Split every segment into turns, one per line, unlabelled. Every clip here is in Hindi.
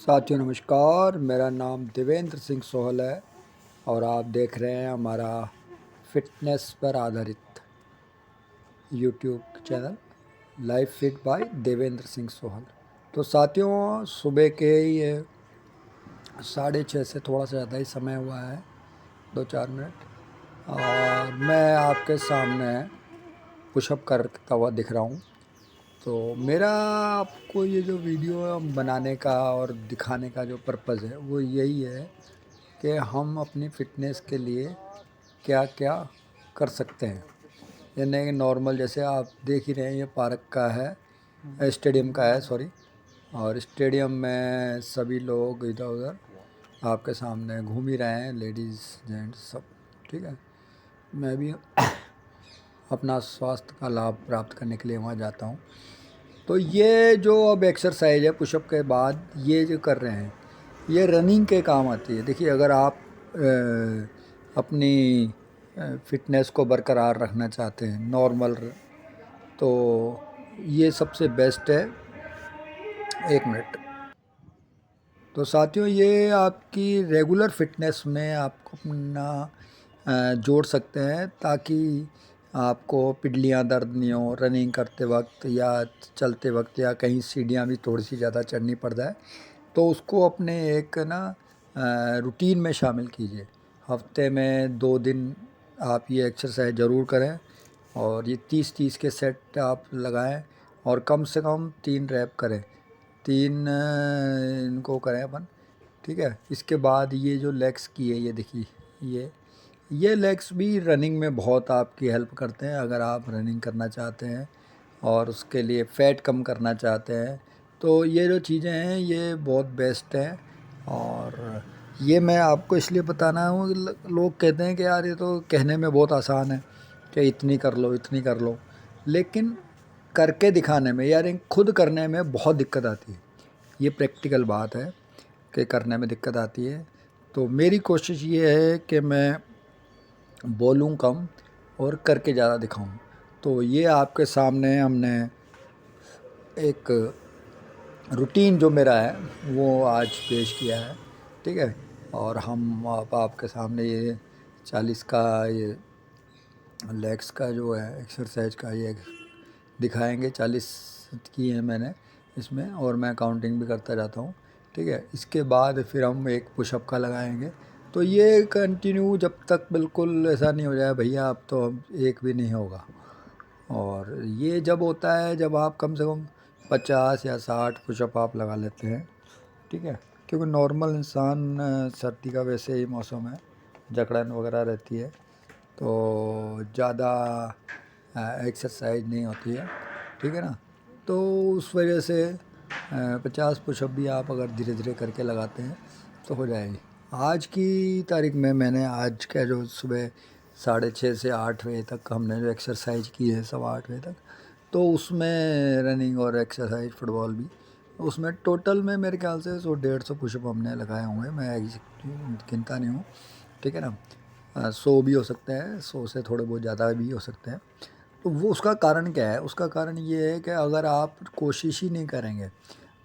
साथियों नमस्कार, मेरा नाम देवेंद्र सिंह सोहल है और आप देख रहे हैं हमारा फ़िटनेस पर आधारित YouTube channel life fit by Devendra Singh Sohal. तो साथियों, सुबह के ये 6:30 से थोड़ा सा ज़्यादा ही समय हुआ है, 2-4 मिनट, और मैं आपके सामने पुशअप करता हुआ दिख रहा हूँ। तो मेरा आपको ये जो वीडियो बनाने का और दिखाने का जो पर्पज़ है वो यही है कि हम अपनी फ़िटनेस के लिए क्या क्या कर सकते हैं। यानी कि नॉर्मल, जैसे आप देख ही रहे हैं, ये पार्क का है, स्टेडियम का है, सॉरी। और स्टेडियम में सभी लोग इधर उधर आपके सामने घूम ही रहे हैं, लेडीज़ जेंट्स सब। ठीक है, मैं भी अपना स्वास्थ्य का लाभ प्राप्त करने के लिए वहाँ जाता हूँ। तो ये जो अब एक्सरसाइज है पुशअप के बाद ये जो कर रहे हैं, ये रनिंग के काम आती है। देखिए, अगर आप अपनी फ़िटनेस को बरकरार रखना चाहते हैं नॉर्मल, तो ये सबसे बेस्ट है। 1 मिनट। तो साथियों, ये आपकी रेगुलर फिटनेस में आपको अपना जोड़ सकते हैं, ताकि आपको पिडलियाँ दर्द नहीं हो रनिंग करते वक्त या चलते वक्त, या कहीं सीढ़ियाँ भी थोड़ी सी ज़्यादा चढ़नी पड़ जाए तो उसको अपने एक ना रूटीन में शामिल कीजिए। हफ्ते में 2 दिन आप ये एक्सरसाइज ज़रूर करें, और ये 30-30 के सेट आप लगाएं, और कम से कम 3 रैप करें। 3 इनको करें अपन। ठीक है, इसके बाद ये जो लेग्स की है, ये देखिए, ये लेग्स भी रनिंग में बहुत आपकी हेल्प करते हैं। अगर आप रनिंग करना चाहते हैं और उसके लिए फ़ैट कम करना चाहते हैं, तो ये जो चीज़ें हैं ये बहुत बेस्ट हैं। और ये मैं आपको इसलिए बताना हूँ, लोग कहते हैं कि यार ये तो कहने में बहुत आसान है कि इतनी कर लो इतनी कर लो, लेकिन करके दिखाने में, यार खुद करने में बहुत दिक्कत आती है। ये प्रैक्टिकल बात है कि करने में दिक्कत आती है। तो मेरी कोशिश ये है कि मैं बोलूँ कम और करके ज़्यादा दिखाऊँ। तो ये आपके सामने हमने एक रूटीन जो मेरा है वो आज पेश किया है। ठीक है, और हम आपके सामने ये 40 का ये लेग्स का जो है एक्सरसाइज का ये दिखाएंगे। 40 की है मैंने इसमें, और मैं काउंटिंग भी करता जाता हूँ। ठीक है, इसके बाद फिर हम एक पुशअप का लगाएंगे। तो ये कंटिन्यू जब तक बिल्कुल ऐसा नहीं हो जाए भैया अब तो अब एक भी नहीं होगा। और ये जब होता है जब आप कम से कम 50 या 60 पुशअप आप लगा लेते हैं। ठीक है, क्योंकि नॉर्मल इंसान, सर्दी का वैसे ही मौसम है, जकड़न वगैरह रहती है, तो ज़्यादा एक्सरसाइज नहीं होती है। ठीक है ना, तो उस वजह से 50 पुशअप भी आप अगर धीरे धीरे करके लगाते हैं तो हो जाएगी। आज की तारीख में मैंने आज का जो सुबह 6:30 से 8 बजे तक हमने जो एक्सरसाइज की है, 8:15 बजे तक, तो उसमें रनिंग और एक्सरसाइज फुटबॉल भी, उसमें टोटल में मेरे ख्याल से 100-150 पुशअप हमने लगाए होंगे। मैं गिनता नहीं हूँ। ठीक है ना, 100 भी हो सकते हैं, 100 से थोड़े बहुत ज़्यादा भी हो सकते हैं। तो वो उसका कारण क्या है? उसका कारण ये है कि अगर आप कोशिश ही नहीं करेंगे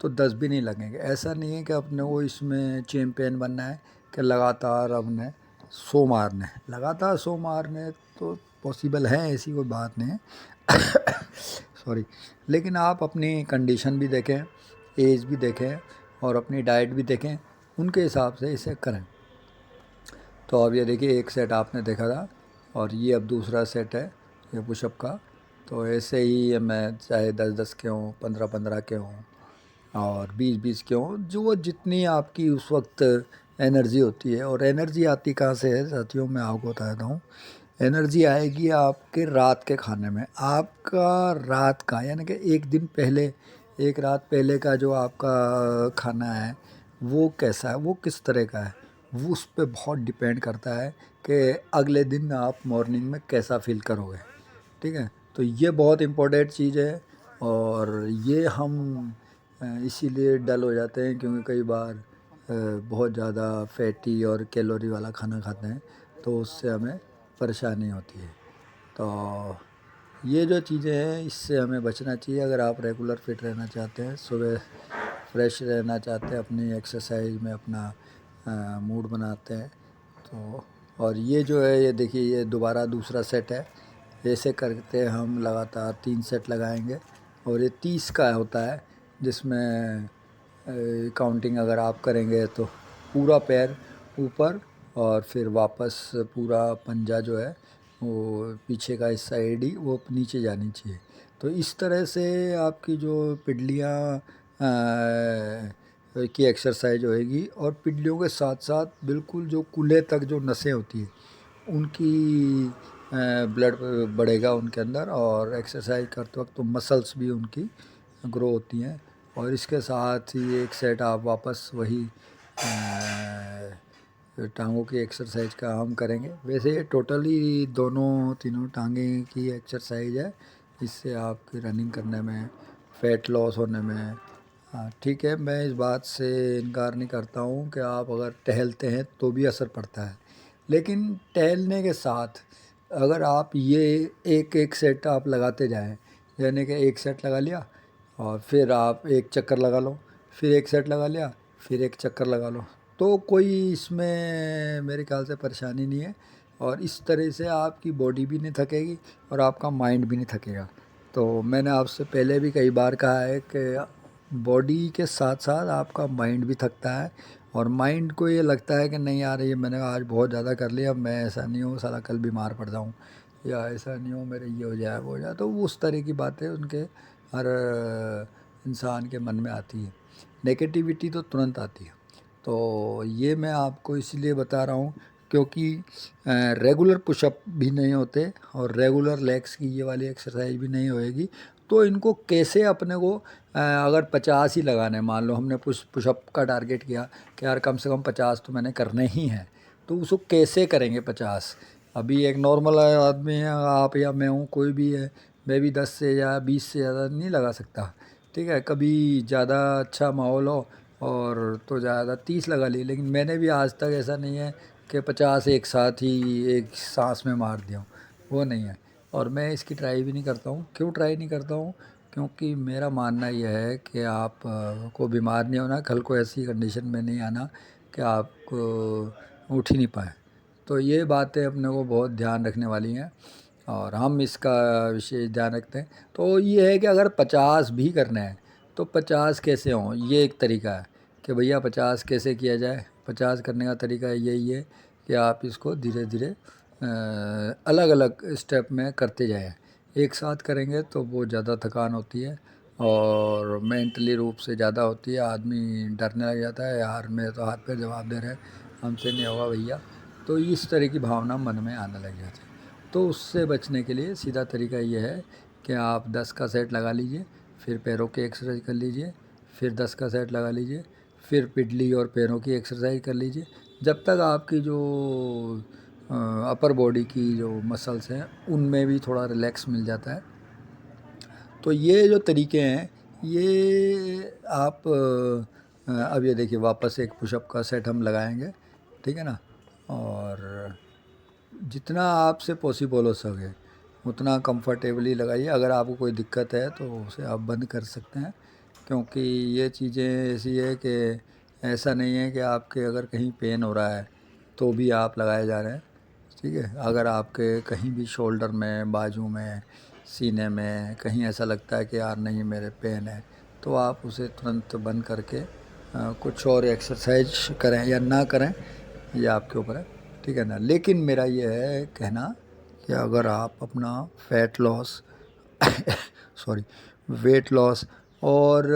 तो 10 भी नहीं लगेंगे। ऐसा नहीं है कि अपने को इसमें चैम्पियन बनना है कि लगातार अपने 100 मारने हैं। लगातार 100 मारने तो पॉसिबल है, ऐसी कोई बात नहीं है। सॉरी। लेकिन आप अपनी कंडीशन भी देखें, एज भी देखें, और अपनी डाइट भी देखें, उनके हिसाब से इसे करें। तो अब ये देखिए, एक सेट आपने देखा था, और ये अब दूसरा सेट है ये पुशअप का। तो ऐसे ही मैं चाहे 10-10 के हों, 15-15 के हों, और 20-20 के हों, जो जितनी आपकी उस वक्त एनर्जी होती है। और एनर्जी आती कहाँ से है साथियों, मैं आपको बताता हूँ। एनर्जी आएगी आपके रात के खाने में। आपका रात का, यानी कि एक दिन पहले, एक रात पहले का जो आपका खाना है वो कैसा है, वो किस तरह का है, वो उस पे बहुत डिपेंड करता है कि अगले दिन आप मॉर्निंग में कैसा फील करोगे। ठीक है, तो ये बहुत इम्पोर्टेंट चीज़ है। और ये हम इसीलिए डल हो जाते हैं, क्योंकि कई बार बहुत ज़्यादा फैटी और कैलोरी वाला खाना खाते हैं, तो उससे हमें परेशानी होती है। तो ये जो चीज़ें हैं इससे हमें बचना चाहिए। अगर आप रेगुलर फिट रहना चाहते हैं, सुबह फ्रेश रहना चाहते हैं, अपनी एक्सरसाइज में अपना मूड बनाते हैं। तो और ये जो है, ये देखिए, ये दोबारा दूसरा सेट है। ऐसे करते हम लगातार 3 सेट लगाएंगे और ये 30 का होता है, जिसमें काउंटिंग अगर आप करेंगे तो पूरा पैर ऊपर और फिर वापस पूरा पंजा जो है वो पीछे का इस साइड ही वो नीचे जानी चाहिए। तो इस तरह से आपकी जो पिडलियाँ की एक्सरसाइज होएगी और पिडलियों के साथ साथ बिल्कुल जो कूल्हे तक जो नसें होती हैं उनकी ब्लड बढ़ेगा उनके अंदर, और एक्सरसाइज करते वक्त तो मसल्स भी उनकी ग्रो होती हैं। और इसके साथ ही एक सेट आप वापस वही टांगों की एक्सरसाइज का हम करेंगे। वैसे ये टोटली दोनों तीनों टांगे की एक्सरसाइज है। इससे आपकी रनिंग करने में, फैट लॉस होने में, हाँ ठीक है, मैं इस बात से इनकार नहीं करता हूँ कि आप अगर टहलते हैं तो भी असर पड़ता है। लेकिन टहलने के साथ अगर आप ये एक एक सेट आप लगाते जाएं, यानी कि एक सेट लगा लिया और फिर आप एक चक्कर लगा लो, फिर एक सेट लगा लिया, फिर एक चक्कर लगा लो, तो कोई इसमें मेरे ख्याल से परेशानी नहीं है। और इस तरह से आपकी बॉडी भी नहीं थकेगी और आपका माइंड भी नहीं थकेगा। तो मैंने आपसे पहले भी कई बार कहा है कि बॉडी के साथ साथ आपका माइंड भी थकता है, और माइंड को ये लगता है कि नहीं यार, ये मैंने आज बहुत ज़्यादा कर लिया, अब मैं ऐसा नहीं हूँ साला कल बीमार पड़ जाऊँ, या ऐसा नहीं हो मेरे ये हो जाए वो हो जाए। तो उस तरह की बातें उनके हर इंसान के मन में आती है। नेगेटिविटी तो तुरंत आती है। तो ये मैं आपको इसलिए बता रहा हूँ क्योंकि रेगुलर पुशअप भी नहीं होते और रेगुलर लेग्स की ये वाली एक्सरसाइज भी नहीं होएगी। तो इनको कैसे अपने को अगर 50 ही लगाने हैं, मान लो हमने पुशअप का टारगेट किया कि यार कम से कम 50 तो मैंने करने ही हैं, तो उसको कैसे करेंगे 50? अभी एक नॉर्मल आदमी है, आप या मैं हूँ, कोई भी है, मैं भी 10 से या 20 से ज़्यादा नहीं लगा सकता। ठीक है, कभी ज़्यादा अच्छा माहौल हो और तो ज़्यादा 30 लगा ली, लेकिन मैंने भी आज तक ऐसा नहीं है कि 50 एक साथ ही एक सांस में मार दिया हूँ, वो नहीं है। और मैं इसकी ट्राई भी नहीं करता हूँ। क्यों ट्राई नहीं करता हूँ? क्योंकि मेरा मानना यह है कि आप को बीमार नहीं होना, कल को ऐसी कंडीशन में नहीं आना कि आप उठ ही नहीं पाए। तो ये बातें अपने को बहुत ध्यान रखने वाली हैं और हम इसका विशेष ध्यान रखते हैं। तो ये है कि अगर 50 भी करने हैं तो 50 कैसे हों, ये एक तरीका है कि भैया 50 कैसे किया जाए। 50 करने का तरीका यही है कि आप इसको धीरे धीरे अलग अलग स्टेप में करते जाएं। एक साथ करेंगे तो बहुत ज़्यादा थकान होती है और मेंटली रूप से ज़्यादा होती है, आदमी डरने लग जाता है, यार मेरे तो हाथ पैर जवाब दे रहे हैं, हमसे नहीं होगा भैया। तो इस तरह की भावना मन में आने लग जाती है। तो उससे बचने के लिए सीधा तरीका ये है कि आप 10 का सेट लगा लीजिए, फिर पैरों की एक्सरसाइज कर लीजिए, फिर 10 का सेट लगा लीजिए, फिर पिडली और पैरों की एक्सरसाइज कर लीजिए, जब तक आपकी जो अपर बॉडी की जो मसल्स हैं उनमें भी थोड़ा रिलैक्स मिल जाता है। तो ये जो तरीके हैं, ये आप अब ये देखिए, वापस एक पुशअप का सेट हम लगाएंगे, ठीक है ना। और जितना आपसे पॉसिबल हो सके उतना कंफर्टेबली लगाइए। अगर आपको कोई दिक्कत है तो उसे आप बंद कर सकते हैं, क्योंकि ये चीज़ें ऐसी है कि ऐसा नहीं है कि आपके अगर कहीं पेन हो रहा है तो भी आप लगाए जा रहे हैं। ठीक है, अगर आपके कहीं भी शोल्डर में, बाजू में, सीने में कहीं ऐसा लगता है कि यार नहीं मेरे पेन है, तो आप उसे तुरंत बंद करके कुछ और एक्सरसाइज करें या ना करें, ये आपके ऊपर है। ठीक है ना। लेकिन मेरा ये है कहना कि अगर आप अपना fat loss sorry, weight loss और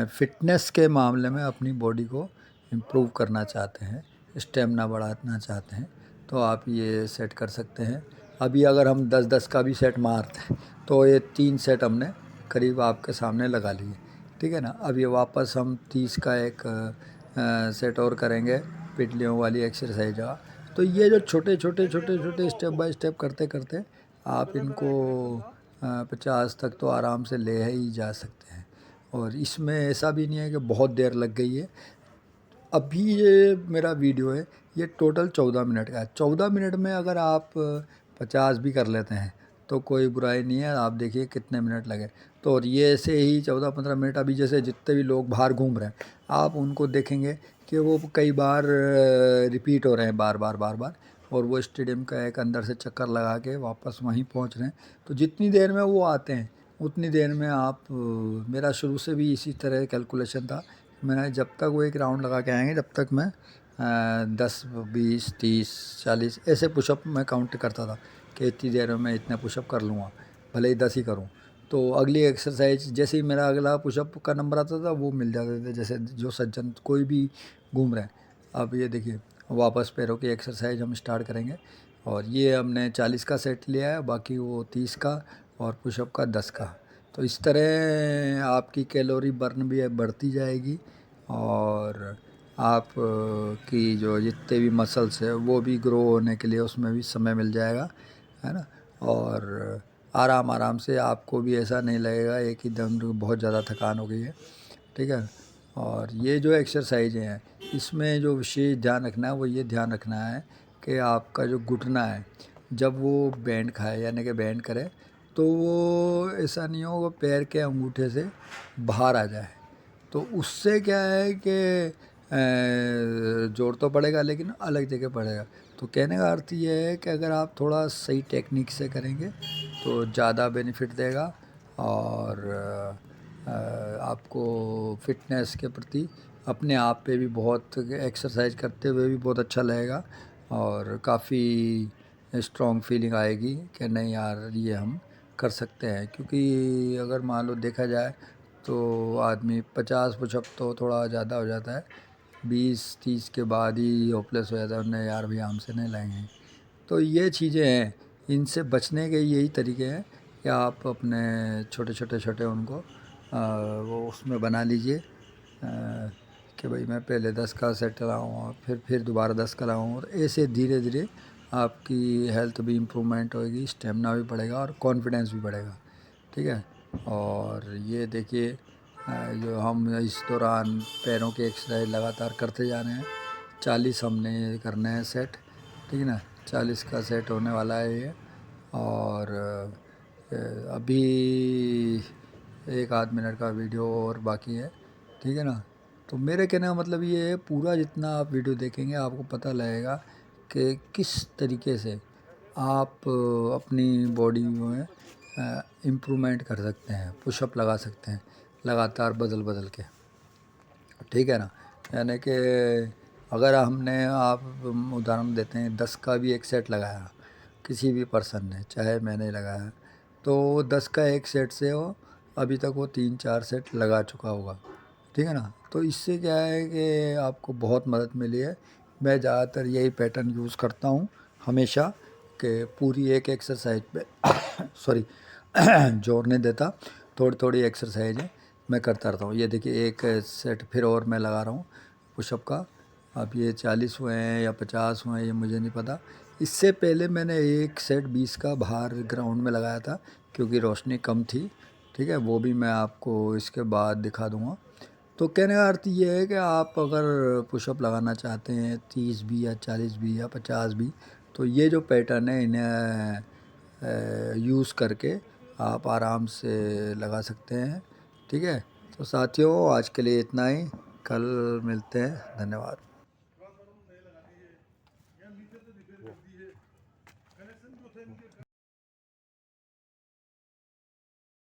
फिटनेस के मामले में अपनी बॉडी को इम्प्रूव करना चाहते हैं, स्टेमिना बढ़ाना चाहते हैं, तो आप ये सेट कर सकते हैं। अभी अगर हम 10-10 का भी सेट मारते हैं तो ये 3 सेट हमने करीब आपके सामने लगा लिए। ठीक है ना। अब ये वापस हम 30 का एक सेट और करेंगे पिटलियों वाली एक्सरसाइज का। तो ये जो छोटे छोटे छोटे छोटे स्टेप बाय स्टेप करते करते आप इनको 50 तक तो आराम से ले ही जा सकते हैं। और इसमें ऐसा भी नहीं है कि बहुत देर लग गई है। अभी ये मेरा वीडियो है, ये टोटल 14 मिनट का है। 14 मिनट में अगर आप 50 भी कर लेते हैं तो कोई बुराई नहीं है। आप देखिए कितने मिनट लगे। तो और ये ऐसे ही 14-15 मिनट, अभी जैसे जितने भी लोग बाहर घूम रहे हैं आप उनको देखेंगे कि वो कई बार रिपीट हो रहे हैं, बार बार बार बार, और वो स्टेडियम का एक अंदर से चक्कर लगा के वापस वहीं पहुंच रहे हैं। तो जितनी देर में वो आते हैं उतनी देर में आप मेरा शुरू से भी इसी तरह कैलकुलेशन था। मैंने जब तक वो एक राउंड लगा के आएंगे, जब तक मैं 10 20 30 40 ऐसे पुशअप मैं काउंट करता था कि इतनी देर में मैं इतने पुशअप कर लूँगा, भले ही 10 ही करूँ। तो अगली एक्सरसाइज जैसे ही मेरा अगला पुशअप का नंबर आता था वो मिल जाते थे, जैसे जो सज्जन कोई भी घूम रहे हैं। अब ये देखिए वापस पैरों की एक्सरसाइज हम स्टार्ट करेंगे। और ये हमने 40 का सेट लिया है, बाकी वो 30 का और पुशअप का 10 का। तो इस तरह आपकी कैलोरी बर्न भी बढ़ती जाएगी, और आप की जो जितने भी मसल्स है वो भी ग्रो होने के लिए उसमें भी समय मिल जाएगा, है ना। और आराम आराम से, आपको भी ऐसा नहीं लगेगा एक ही दम बहुत ज़्यादा थकान हो गई है, ठीक है। और ये जो एक्सरसाइजें हैं इसमें जो विशेष ध्यान रखना है वो ये ध्यान रखना है कि आपका जो घुटना है जब वो बैंड खाए यानी कि बैंड करे, तो वो ऐसा नहीं हो वो पैर के अंगूठे से बाहर आ जाए। तो उससे क्या है कि जोर तो पड़ेगा लेकिन अलग जगह पड़ेगा। तो कहने का अर्थ ये है कि अगर आप थोड़ा सही टेक्निक से करेंगे तो ज़्यादा बेनिफिट देगा, और आपको फिटनेस के प्रति अपने आप पे भी बहुत, एक्सरसाइज करते हुए भी बहुत अच्छा लगेगा, और काफ़ी स्ट्रॉन्ग फीलिंग आएगी कि नहीं यार ये हम कर सकते हैं। क्योंकि अगर मान लो देखा जाए तो आदमी 50 पुशअप तो थोड़ा ज़्यादा हो जाता है, 20-30 के बाद ही होपलेस हो जाता है, उन्हें यार भैया हमसे नहीं लाएंगे। तो ये चीज़ें हैं, इनसे बचने के यही तरीके हैं कि आप अपने छोटे छोटे छोटे उनको वो उसमें बना लीजिए कि भाई मैं पहले 10 का सेट लगाऊँ और फिर दोबारा 10 का लगाऊँ, और ऐसे धीरे धीरे आपकी हेल्थ भी इम्प्रूवमेंट होगी, स्टेमिना भी बढ़ेगा और कॉन्फिडेंस भी बढ़ेगा, ठीक है। और ये देखिए जो हम इस दौरान पैरों की एक्सरसाइज लगातार करते जा रहे हैं, 40 हमने करने हैं सेट, ठीक है ना। 40 का सेट होने वाला है ये। और अभी 1 आध मिनट का वीडियो और बाकी है, ठीक है ना। तो मेरे कहने का मतलब ये है, पूरा जितना आप वीडियो देखेंगे आपको पता लगेगा कि किस तरीके से आप अपनी बॉडी में इम्प्रूवमेंट कर सकते हैं, पुशअप लगा सकते हैं लगातार बदल बदल के, ठीक है ना। यानी कि अगर हमने, आप उदाहरण देते हैं 10 का भी एक सेट लगाया किसी भी पर्सन ने, चाहे मैंने लगाया, तो 10 का एक सेट से वो अभी तक वो 3-4 सेट लगा चुका होगा, ठीक है ना। तो इससे क्या है कि आपको बहुत मदद मिली है। मैं ज़्यादातर यही पैटर्न यूज़ करता हूँ हमेशा, कि पूरी एक एक्सरसाइज पे सॉरी जोर नहीं देता, थोड़ी थोड़ी एक्सरसाइज है मैं करता रहता हूँ। ये देखिए एक सेट फिर और मैं लगा रहा हूँ पुशअप का। अब ये 40 हुए हैं या 50 हुए हैं ये मुझे नहीं पता। इससे पहले मैंने एक सेट 20 का बाहर ग्राउंड में लगाया था क्योंकि रोशनी कम थी, ठीक है। वो भी मैं आपको इसके बाद दिखा दूँगा। तो कहने का अर्थ ये है कि आप अगर पुशअप लगाना चाहते हैं 30 भी या 40 भी या 50 भी, तो ये जो पैटर्न है इन्हें यूज़ करके आप आराम से लगा सकते हैं, ठीक है। तो साथियों आज के लिए इतना ही, कल मिलते हैं, धन्यवाद।